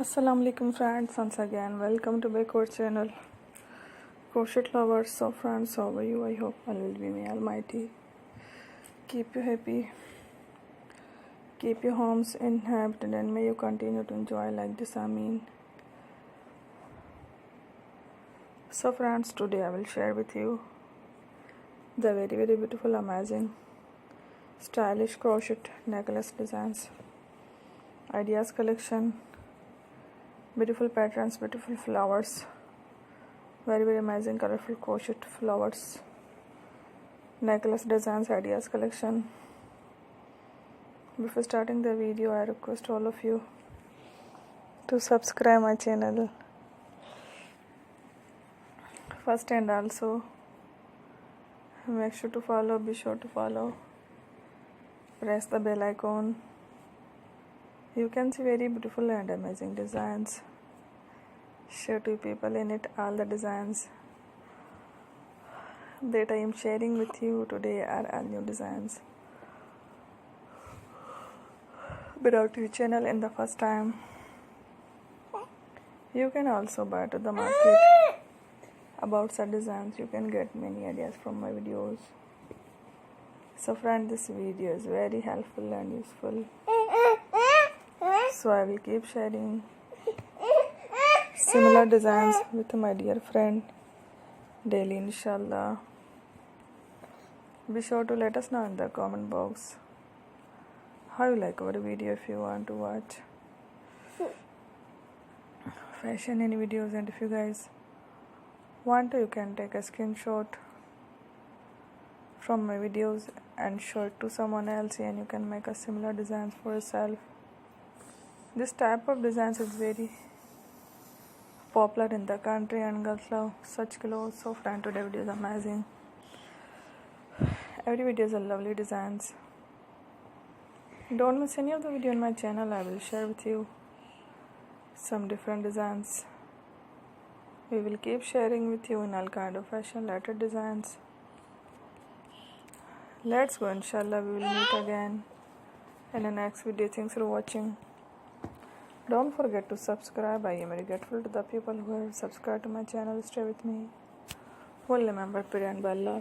Assalamu alaikum friends, once again welcome to my course channel. Crochet lovers, so friends, how are you? I hope Allah will be may almighty keep you happy, keep your homes inhabited, and may you continue to enjoy like this. Ameen. So friends, today I will share with you the very beautiful, amazing, stylish crochet necklace designs, ideas collection, beautiful patterns, beautiful flowers, very amazing colorful crochet flowers, necklace designs, ideas collection. Before starting the video, I request all of you to subscribe my channel first, and also make sure to follow, be sure to follow, press the bell icon. You can see very beautiful and amazing designs. Share to people in it. All the designs that I am sharing with you today are all new designs brought to your channel in the first time. You can also buy to the market about such designs. You can get many ideas from my videos. So friend, this video is very helpful and useful, so I will keep sharing similar designs with my dear friend daily, inshallah. Be sure to let us know in the comment box how you like our video. If you want to watch fashion in videos, and if you guys want to, you can take a screenshot from my videos and show it to someone else, and you can make a similar designs for yourself. This type of designs is very popular in the country, and girls love such clothes. So friend, today video is amazing. Every video is a lovely designs. Don't miss any of the video on my channel. I will share with you some different designs. We will keep sharing with you in all kind of fashion related designs. Let's go, inshallah. We will meet again in the next video. Thanks for watching. Don't forget to subscribe. I am very grateful to the people who have subscribed to my channel. Stay with me. Well, remember, Pir and Balla.